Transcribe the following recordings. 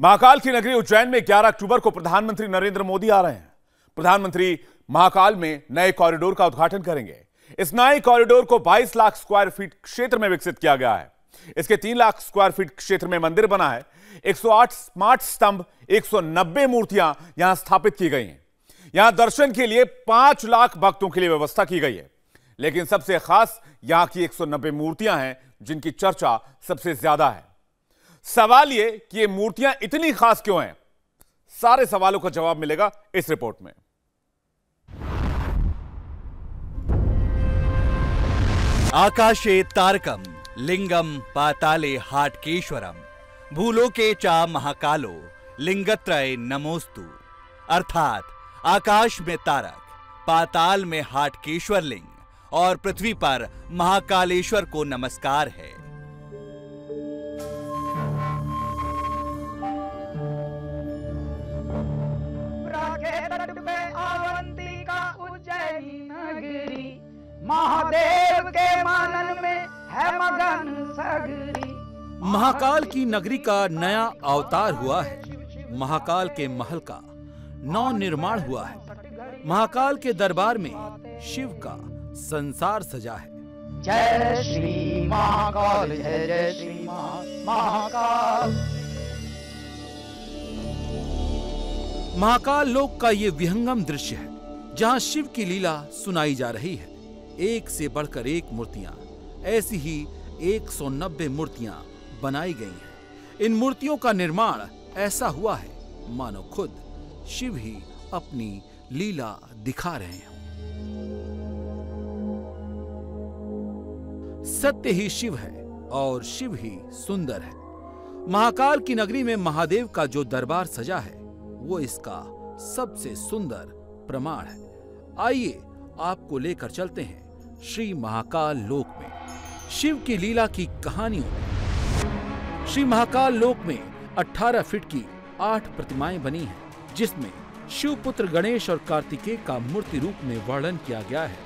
महाकाल की नगरी उज्जैन में 11 अक्टूबर को प्रधानमंत्री नरेंद्र मोदी आ रहे हैं। प्रधानमंत्री महाकाल में नए कॉरिडोर का उद्घाटन करेंगे। इस नए कॉरिडोर को 22 लाख स्क्वायर फीट क्षेत्र में विकसित किया गया है। इसके 3 लाख स्क्वायर फीट क्षेत्र में मंदिर बना है। 108 स्मार्ट स्तंभ, 190 मूर्तियां यहां स्थापित की गई हैं। यहां दर्शन के लिए 5 लाख भक्तों के लिए व्यवस्था की गई है। लेकिन सबसे खास यहां की 190 मूर्तियां हैं जिनकी चर्चा सबसे ज्यादा है। सवाल ये कि ये मूर्तियां इतनी खास क्यों हैं? सारे सवालों का जवाब मिलेगा इस रिपोर्ट में। आकाशे तारकम लिंगम पाताले हाटकेश्वरम भूलोके चा महाकालो लिंगत्रय नमोस्तु। अर्थात आकाश में तारक, पाताल में हाटकेश्वर लिंग और पृथ्वी पर महाकालेश्वर को नमस्कार है। महादेव के मानन में है मगन सगरी। महाकाल की नगरी का नया अवतार हुआ है। महाकाल के महल का नव निर्माण हुआ है। महाकाल के दरबार में शिव का संसार सजा है। जय श्री महाकाल, जय जय श्री महाकाल। महाकाल लोक का ये विहंगम दृश्य है जहां शिव की लीला सुनाई जा रही है। एक से बढ़कर एक मूर्तियां, ऐसी ही 190 मूर्तियां बनाई गई हैं। इन मूर्तियों का निर्माण ऐसा हुआ है मानो खुद शिव ही अपनी लीला दिखा रहे हैं। सत्य ही शिव है और शिव ही सुंदर है। महाकाल की नगरी में महादेव का जो दरबार सजा है वो इसका सबसे सुंदर प्रमाण है। आइए आपको लेकर चलते हैं श्री महाकाल लोक में, शिव की लीला की कहानियों में। श्री महाकाल लोक में 18 फीट की 8 प्रतिमाएं बनी हैं, जिसमें शिव पुत्र गणेश और कार्तिकेय का मूर्ति रूप में वर्णन किया गया है।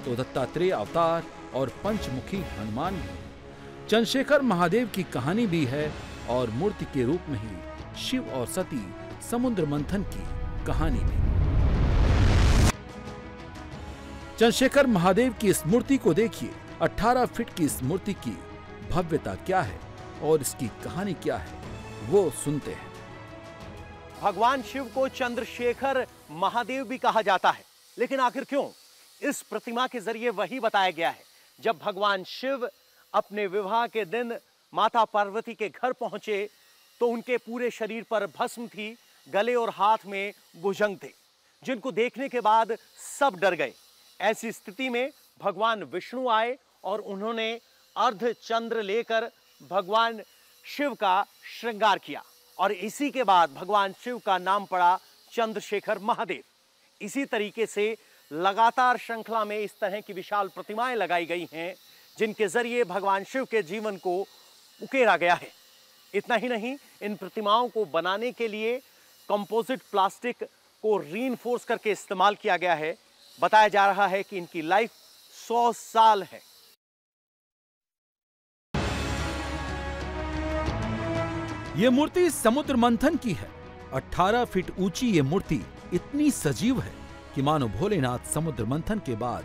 तो दत्तात्रेय अवतार और पंचमुखी हनुमान भी। चंद्रशेखर महादेव की कहानी भी है और मूर्ति के रूप में ही शिव और सती समुद्र मंथन की कहानी भी। चंद्रशेखर महादेव की इस मूर्ति को देखिए। 18 फीट की इस मूर्ति की भव्यता क्या है और इसकी कहानी क्या है, वो सुनते हैं। भगवान शिव को चंद्रशेखर महादेव भी कहा जाता है, लेकिन आखिर क्यों? इस प्रतिमा के जरिए वही बताया गया है। जब भगवान शिव अपने विवाह के दिन माता पार्वती के घर पहुंचे तो उनके पूरे शरीर पर भस्म थी, गले और हाथ में भुजंग थे, जिनको देखने के बाद सब डर गए। ऐसी स्थिति में भगवान विष्णु आए और उन्होंने अर्ध चंद्र लेकर भगवान शिव का श्रृंगार किया और इसी के बाद भगवान शिव का नाम पड़ा चंद्रशेखर महादेव। इसी तरीके से लगातार श्रृंखला में इस तरह की विशाल प्रतिमाएं लगाई गई हैं जिनके जरिए भगवान शिव के जीवन को उकेरा गया है। इतना ही नहीं, इन प्रतिमाओं को बनाने के लिए कंपोजिट प्लास्टिक को रीइंफोर्स करके इस्तेमाल किया गया है। बताया जा रहा है कि इनकी लाइफ 100 साल है। ये मूर्ति समुद्र मंथन की है। 18 फीट ऊंची ये मूर्ति इतनी सजीव है कि मानो भोलेनाथ समुद्र मंथन के बाद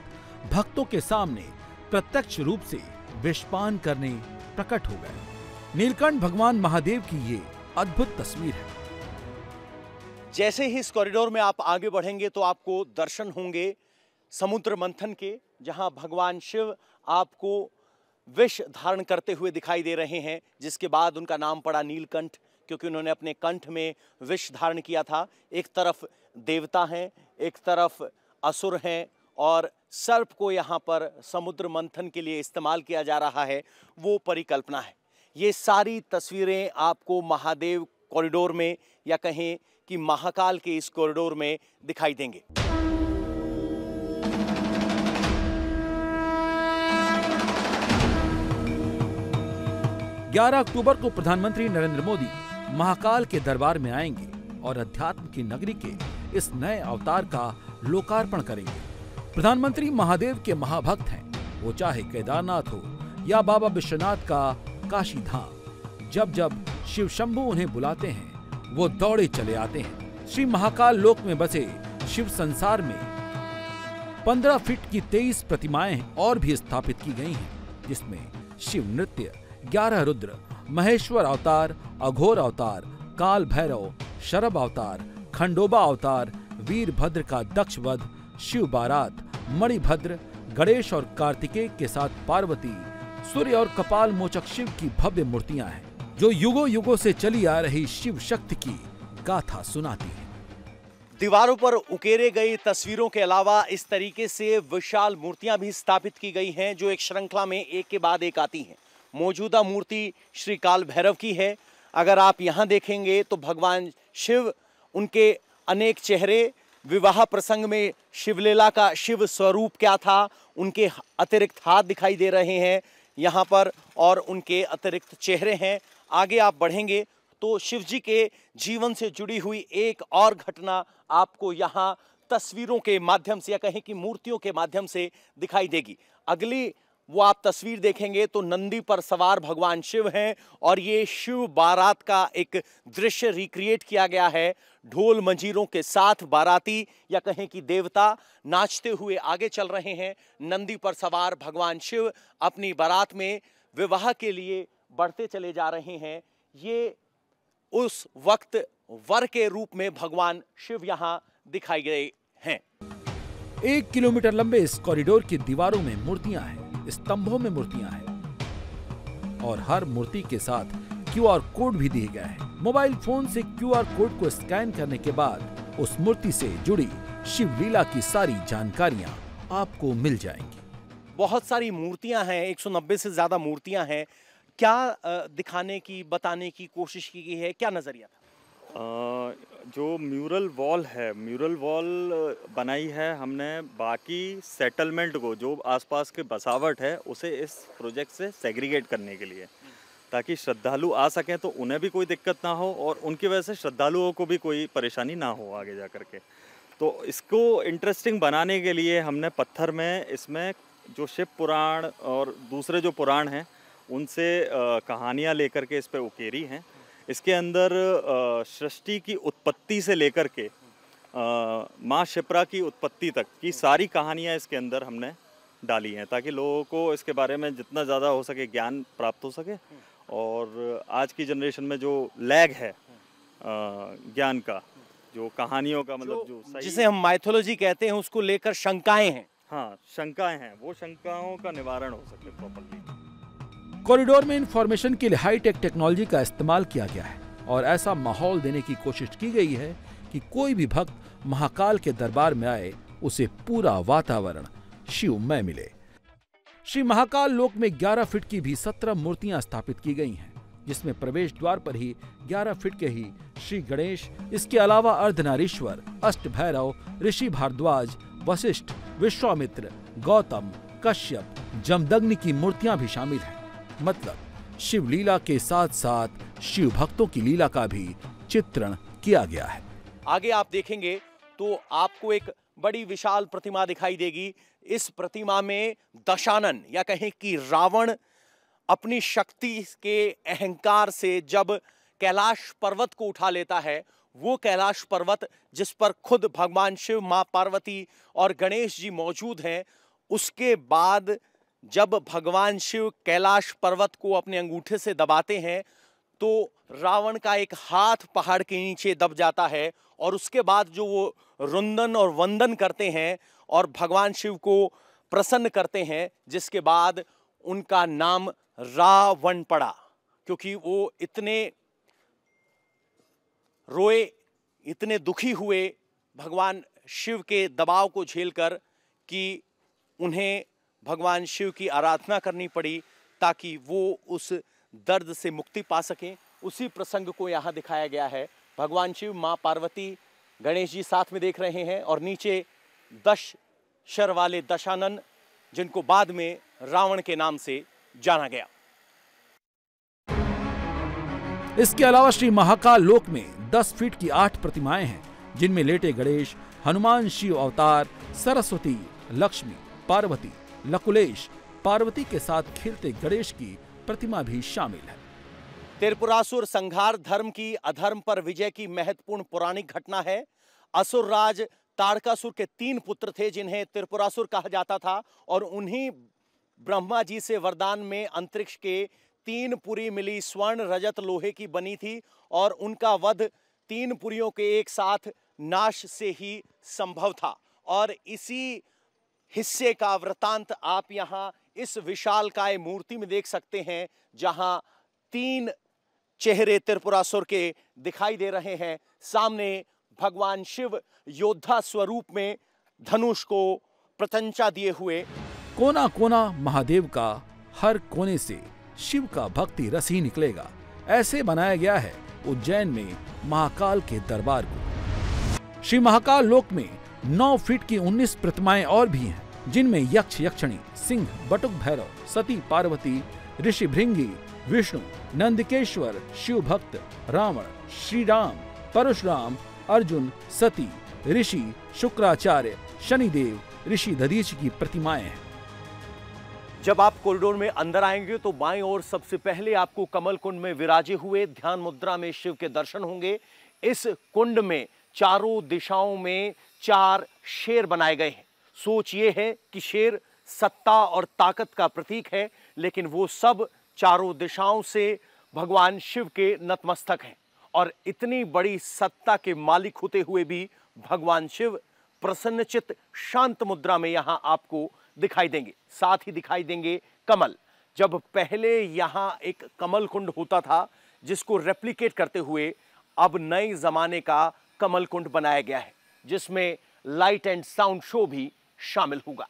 भक्तों के सामने प्रत्यक्ष रूप से विषपान करने प्रकट हो गए। नीलकंठ भगवान महादेव की ये अद्भुत तस्वीर है। जैसे ही इस कॉरिडोर में आप आगे बढ़ेंगे तो आपको दर्शन होंगे समुद्र मंथन के, जहां भगवान शिव आपको विष धारण करते हुए दिखाई दे रहे हैं, जिसके बाद उनका नाम पड़ा नीलकंठ, क्योंकि उन्होंने अपने कंठ में विष धारण किया था। एक तरफ देवता हैं, एक तरफ असुर हैं और सर्प को यहाँ पर समुद्र मंथन के लिए इस्तेमाल किया जा रहा है, वो परिकल्पना है। ये सारी तस्वीरें आपको महादेव कॉरिडोर में या कहें कि महाकाल के इस कॉरिडोर में दिखाई देंगे। 11 अक्टूबर को प्रधानमंत्री नरेंद्र मोदी महाकाल के दरबार में आएंगे और अध्यात्म की नगरी के इस नए अवतार का लोकार्पण करेंगे। प्रधानमंत्री महादेव के महाभक्त हैं, वो चाहे केदारनाथ हो या बाबा विश्वनाथ का काशी धाम। जब जब शिव शंभू उन्हें बुलाते हैं वो दौड़े चले आते हैं। श्री महाकाल लोक में बसे शिव संसार में 15 फीट की 23 प्रतिमाएं और भी स्थापित की गई हैं, जिसमें शिव नृत्य, 11 रुद्र, महेश्वर अवतार, अघोर अवतार, काल भैरव, शरभ अवतार, खंडोबा अवतार, वीरभद्र का दक्ष वध, शिव बारात, मणिभद्र, गणेश और कार्तिकेय के साथ पार्वती, सूर्य और कपाल मोचक शिव की भव्य मूर्तियां हैं, जो युगों युगों से चली आ रही शिव शक्ति की गाथा सुनाती है। दीवारों पर उकेरे गई तस्वीरों के अलावा इस तरीके से विशाल मूर्तियां भी स्थापित की गई हैं, जो एक श्रृंखला में एक के बाद एक आती हैं। मौजूदा मूर्ति श्री काल भैरव की है। अगर आप यहाँ देखेंगे तो भगवान शिव, उनके अनेक चेहरे, विवाह प्रसंग में शिवलीला का शिव स्वरूप क्या था, उनके अतिरिक्त हाथ दिखाई दे रहे हैं यहाँ पर और उनके अतिरिक्त चेहरे हैं। आगे आप बढ़ेंगे तो शिव जी के जीवन से जुड़ी हुई एक और घटना आपको यहाँ तस्वीरों के माध्यम से या कहें कि मूर्तियों के माध्यम से दिखाई देगी। अगली वो आप तस्वीर देखेंगे तो नंदी पर सवार भगवान शिव हैं और ये शिव बारात का एक दृश्य रिक्रिएट किया गया है। ढोल मंजीरों के साथ बाराती या कहें कि देवता नाचते हुए आगे चल रहे हैं। नंदी पर सवार भगवान शिव अपनी बारात में विवाह के लिए बढ़ते चले जा रहे हैं। ये उस वक्त वर के रूप में भगवान शिव यहाँ दिखाई गए हैं। 1 किलोमीटर लंबे इस कॉरिडोर की दीवारों में मूर्तियां हैं, स्तंभों में मूर्तियां हैं और हर मूर्ति के साथ QR कोड भी दिए गए हैं। मोबाइल फोन से QR कोड को स्कैन करने के बाद उस मूर्ति से जुड़ी शिव लीला की सारी जानकारियां आपको मिल जाएंगी। बहुत सारी मूर्तियां हैं, 190 से ज्यादा मूर्तियां हैं। क्या दिखाने की, बताने की कोशिश की गई है, क्या नजरिया था? जो म्यूरल वॉल है, म्यूरल वॉल बनाई है हमने बाकी सेटलमेंट को, जो आसपास के बसावट है उसे इस प्रोजेक्ट से सेग्रीगेट करने के लिए, ताकि श्रद्धालु आ सकें तो उन्हें भी कोई दिक्कत ना हो और उनकी वजह से श्रद्धालुओं को भी कोई परेशानी ना हो आगे जा करके। तो इसको इंटरेस्टिंग बनाने के लिए हमने पत्थर में इसमें जो शिव पुराण और दूसरे जो पुराण हैं उनसे कहानियाँ लेकर के इस पर उकेरी हैं। इसके अंदर सृष्टि की उत्पत्ति से लेकर के माँ शिप्रा की उत्पत्ति तक की सारी कहानियाँ इसके अंदर हमने डाली हैं, ताकि लोगों को इसके बारे में जितना ज़्यादा हो सके ज्ञान प्राप्त हो सके। और आज की जनरेशन में जो लैग है ज्ञान का, जो कहानियों का, मतलब जो जिसे हम माइथोलॉजी कहते हैं, उसको लेकर शंकाएं हैं। हाँ, शंकाएं हैं, वो शंकाओं का निवारण हो सके प्रॉपर्ली। कॉरिडोर में इंफॉर्मेशन के लिए हाईटेक टेक्नोलॉजी का इस्तेमाल किया गया है और ऐसा माहौल देने की कोशिश की गई है कि कोई भी भक्त महाकाल के दरबार में आए उसे पूरा वातावरण शिवमय मिले। श्री महाकाल लोक में 11 फीट की भी 17 मूर्तियां स्थापित की गई हैं, जिसमें प्रवेश द्वार पर ही 11 फीट के ही श्री गणेश, इसके अलावा अर्धनारीश्वर, अष्ट भैरव, ऋषि भारद्वाज, वशिष्ठ, विश्वामित्र, गौतम, कश्यप, जमदग्नि की मूर्तियां भी शामिल हैं। मतलब शिव लीला के साथ साथ शिव भक्तों की लीला का भी चित्रण किया गया है। आगे आप देखेंगे तो आपको एक बड़ी विशाल प्रतिमा दिखाई देगी। इस प्रतिमा में दशानन या कहें कि रावण अपनी शक्ति के अहंकार से जब कैलाश पर्वत को उठा लेता है, वो कैलाश पर्वत जिस पर खुद भगवान शिव, मां पार्वती और गणेश जी मौजूद हैं, उसके बाद जब भगवान शिव कैलाश पर्वत को अपने अंगूठे से दबाते हैं तो रावण का एक हाथ पहाड़ के नीचे दब जाता है और उसके बाद जो वो रुंदन और वंदन करते हैं और भगवान शिव को प्रसन्न करते हैं, जिसके बाद उनका नाम रावण पड़ा, क्योंकि वो इतने रोए, इतने दुखी हुए भगवान शिव के दबाव को झेलकर कि उन्हें भगवान शिव की आराधना करनी पड़ी ताकि वो उस दर्द से मुक्ति पा सकें। उसी प्रसंग को यहाँ दिखाया गया है। भगवान शिव, माँ पार्वती, गणेश जी साथ में देख रहे हैं और नीचे 10 शर वाले दशानन, जिनको बाद में रावण के नाम से जाना गया। इसके अलावा श्री महाकाल लोक में 10 फीट की 8 प्रतिमाएं हैं, जिनमें लेटे गणेश, हनुमान शिव अवतार, सरस्वती, लक्ष्मी, पार्वती, लकुलेश, पार्वती के साथ खेलते गणेश की प्रतिमा भी शामिल है। त्रिपुरासुर संहार धर्म की अधर्म पर विजय की महत्वपूर्ण पौराणिक घटना है। असुर राज ताड़कासुर के 3 पुत्र थे जिन्हें त्रिपुरासुर कहा जाता था, और उन्हीं ब्रह्मा जी से वरदान में अंतरिक्ष के 3 पुरी मिली, स्वर्ण रजत लोहे की बनी थी, और उनका वध 3 पुरियों के एक साथ नाश से ही संभव था। और इसी हिस्से का वृतांत आप यहाँ इस विशालकाय मूर्ति में देख सकते हैं, जहां 3 चेहरे त्रिपुरासुर के दिखाई दे रहे हैं। सामने भगवान शिव योद्धा स्वरूप में धनुष को प्रत्यंचा दिए हुए। कोना कोना महादेव का, हर कोने से शिव का भक्ति रस ही निकलेगा, ऐसे बनाया गया है उज्जैन में महाकाल के दरबार को। श्री महाकाल लोक में 9 फीट की 19 प्रतिमाएं और भी हैं, जिनमें यक्ष यक्षिणी, सिंह, बटुक भैरव, सती पार्वती, ऋषि भृंगी, विष्णु, नंदिकेश्वर, शिव भक्त, रावण, श्री राम, परशुराम, अर्जुन, सती, ऋषि शुक्राचार्य, शनिदेव, ऋषि दधीचि की प्रतिमाएं हैं। जब आप कॉरिडोर में अंदर आएंगे तो बाएं ओर सबसे पहले आपको कमल कुंड में विराजे हुए ध्यान मुद्रा में शिव के दर्शन होंगे। इस कुंड में चारों दिशाओं में 4 शेर बनाए गए हैं। सोच ये है कि शेर सत्ता और ताकत का प्रतीक है, लेकिन वो सब चारों दिशाओं से भगवान शिव के नतमस्तक हैं। और इतनी बड़ी सत्ता के मालिक होते हुए भी भगवान शिव प्रसन्नचित्त शांत मुद्रा में यहां आपको दिखाई देंगे। साथ ही दिखाई देंगे कमल। जब पहले यहां एक कमल कुंड होता था, जिसको रेप्लिकेट करते हुए अब नए जमाने का कमल कुंड बनाया गया है, जिसमें लाइट एंड साउंड शो भी शामिल होगा।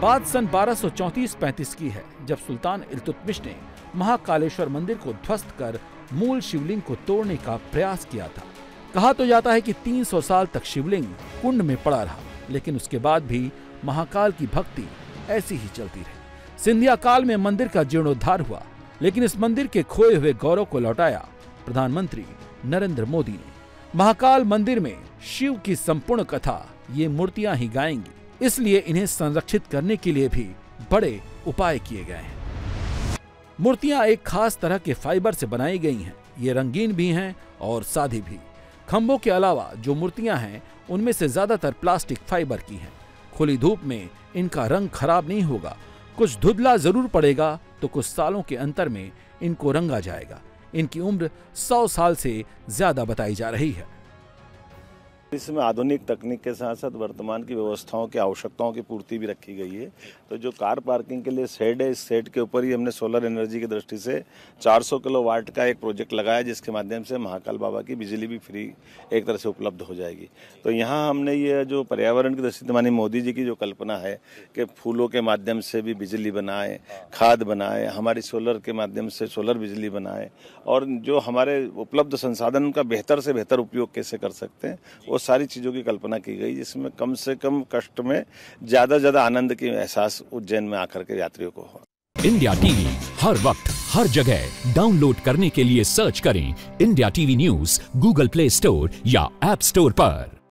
बात सन 1234-35 की है, जब सुल्तान इल्तुतमिश ने महाकालेश्वर मंदिर को ध्वस्त कर मूल शिवलिंग को तोड़ने का प्रयास किया था। कहा तो जाता है कि 300 साल तक शिवलिंग कुंड में पड़ा रहा, लेकिन उसके बाद भी महाकाल की भक्ति ऐसी ही चलती रही। सिंधिया काल में मंदिर का जीर्णोद्धार हुआ, लेकिन इस मंदिर के खोए हुए गौरव को लौटाया प्रधानमंत्री नरेंद्र मोदी ने। महाकाल मंदिर में शिव की संपूर्ण कथा ये मूर्तियां ही गाएंगी, इसलिए इन्हें संरक्षित करने के लिए भी बड़े उपाय किए गए हैं। मूर्तियां एक खास तरह के फाइबर से बनाई गई हैं। ये रंगीन भी हैं और सादी भी। खंभों के अलावा जो मूर्तियां हैं, उनमें से ज्यादातर प्लास्टिक फाइबर की हैं। खुली धूप में इनका रंग खराब नहीं होगा, कुछ धुंधला जरूर पड़ेगा, तो कुछ सालों के अंतर में इनको रंगा जाएगा। इनकी उम्र 100 साल से ज्यादा बताई जा रही है। इसमें आधुनिक तकनीक के साथ साथ वर्तमान की व्यवस्थाओं की आवश्यकताओं की पूर्ति भी रखी गई है। तो जो कार पार्किंग के लिए शेड है, इस शेड के ऊपर ही हमने सोलर एनर्जी की दृष्टि से 400 किलोवाट का एक प्रोजेक्ट लगाया, जिसके माध्यम से महाकाल बाबा की बिजली भी फ्री एक तरह से उपलब्ध हो जाएगी। तो यहाँ हमने ये जो पर्यावरण की दृष्टि से माननीय मोदी जी की जो कल्पना है कि फूलों के माध्यम से भी बिजली बनाए, खाद बनाए, हमारी सोलर के माध्यम से सोलर बिजली बनाए, और जो हमारे उपलब्ध संसाधन का बेहतर से बेहतर उपयोग कैसे कर सकते हैं, वो सारी चीज़ों की कल्पना की गई, जिसमें कम से कम कष्ट में ज़्यादा आनंद की एहसास उज्जैन में आकर के यात्रियों को हो। इंडिया टीवी हर वक्त हर जगह डाउनलोड करने के लिए सर्च करें India TV news Google play store या ऐप स्टोर पर।